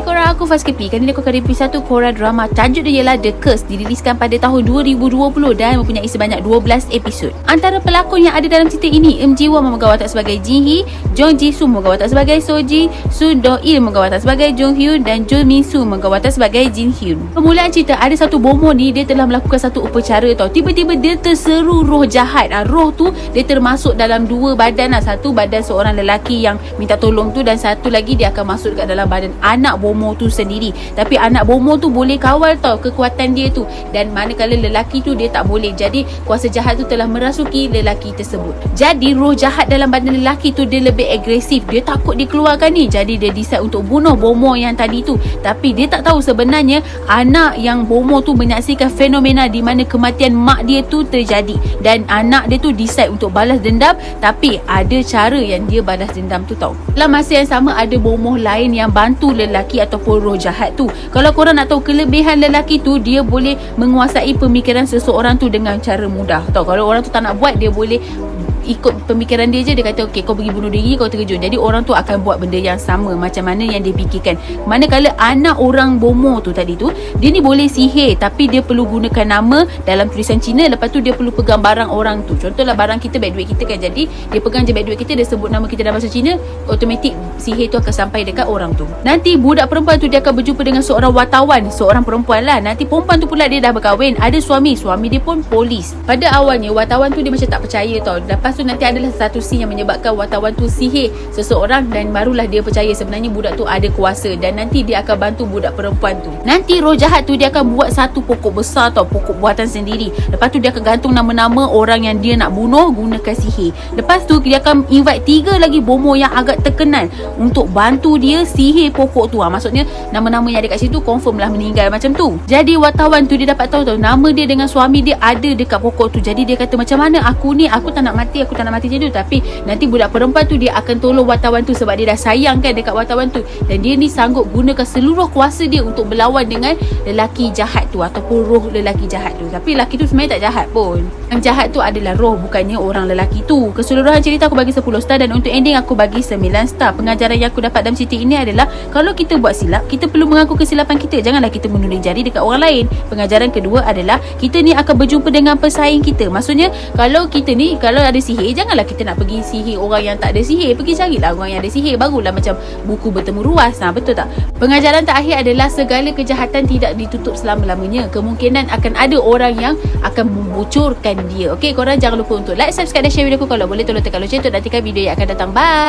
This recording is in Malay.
korang, aku Fazkipli. Kali ni aku akan review satu Korea drama. Tajuk dia ialah The Curse. Diriliskan pada tahun 2020 dan mempunyai sebanyak 12 episod. Antara pelakon yang ada dalam cerita ini, Ji Won memegang watak sebagai Jin Hee, Jung Ji Soo memegang watak sebagai So Ji, Soo Do Il memegang watak sebagai Jung Hyun dan Jo Min Soo memegang watak sebagai Jin Hyun. Permulaan cerita, ada satu bomoh ni, dia telah melakukan satu upacara tau. Tiba-tiba dia terseru roh jahat. Roh tu dia termasuk dalam dua badan. Satu badan seorang lelaki yang minta tolong tu, dan satu lagi dia akan masuk dekat dalam badan anak bomoh tu sendiri. Tapi anak bomoh tu boleh kawal tau kekuatan dia tu, dan manakala lelaki tu dia tak boleh. Jadi kuasa jahat tu telah merasuki lelaki tersebut. Jadi roh jahat dalam badan lelaki tu dia lebih agresif. Dia takut dikeluarkan ni. Jadi dia decide untuk bunuh bomoh yang tadi tu. Tapi dia tak tahu sebenarnya anak yang bomoh tu menyaksikan fenomena di mana kematian mak dia tu terjadi, dan anak dia tu decide untuk balas dendam. Tapi ada cara yang dia balas dendam tu tau. Dalam masa yang sama, ada bomoh lain yang bantu lelaki ataupun roh jahat tu. Kalau korang nak tahu kelebihan lelaki tu, dia boleh menguasai pemikiran seseorang tu dengan cara mudah tau. Kalau orang tu tak nak buat, dia boleh ikut pemikiran dia je. Dia kata okey, kau pergi bunuh diri, kau terkejut. Jadi orang tu akan buat benda yang sama macam mana yang dia fikirkan. Manakala anak orang bomoh tu tadi tu, dia ni boleh sihir, tapi dia perlu gunakan nama dalam tulisan Cina. Lepas tu dia perlu pegang barang orang tu. Contohlah barang kita, beg duit kita kan. Jadi dia pegang je beg duit kita, dia sebut nama kita dalam bahasa Cina, automatik sihir tu akan sampai dekat orang tu. Nanti budak perempuan tu dia akan berjumpa dengan seorang wartawan, seorang perempuan lah. Nanti perempuan tu pula dia dah berkahwin, ada suami dia pun polis. Pada awalnya wartawan tu dia macam tak percaya tau. Lepas tu nanti adalah satu scene yang menyebabkan wartawan tu sihir seseorang, dan barulah dia percaya sebenarnya budak tu ada kuasa, dan nanti dia akan bantu budak perempuan tu. Nanti roh jahat tu dia akan buat satu pokok besar tau, pokok buatan sendiri. Lepas tu dia akan gantung nama-nama orang yang dia nak bunuh gunakan sihir. Lepas tu dia akan invite 3 lagi bomoh yang agak terkenal untuk bantu dia sihir pokok tu. Maksudnya nama-nama yang ada kat situ confirm lah meninggal macam tu. Jadi wartawan tu dia dapat tahu tau nama dia dengan suami dia ada dekat pokok tu. Jadi dia kata, macam mana aku tak nak mati, aku tak nak mati macam tu. Tapi nanti budak perempuan tu dia akan tolong wartawan tu sebab dia dah sayang kan dekat wartawan tu, dan dia ni sanggup gunakan seluruh kuasa dia untuk berlawan dengan lelaki jahat tu ataupun roh lelaki jahat tu. Tapi lelaki tu sebenarnya tak jahat pun. Yang jahat tu adalah roh, bukannya orang lelaki tu. Keseluruhan cerita aku bagi 10 star, dan untuk ending aku bagi 9 star. Pengajaran yang aku dapat dalam cerita ini adalah, kalau kita buat silap, kita perlu mengaku kesilapan kita. Janganlah kita menuding jari dekat orang lain. Pengajaran kedua adalah, kita ni akan berjumpa dengan pesaing kita. Maksudnya kalau kita ni, kalau ada sihir, janganlah kita nak pergi sihir orang yang tak ada sihir. Pergi carilah orang yang ada sihir, barulah macam buku bertemu ruas. Betul tak? Pengajaran terakhir adalah, segala kejahatan tidak ditutup selama-lamanya. Kemungkinan akan ada orang yang akan membocorkan dia. Okey, korang jangan lupa untuk like, subscribe dan share video aku. Kalau boleh tolong tekan lonceng untuk nantikan video yang akan datang. Bye.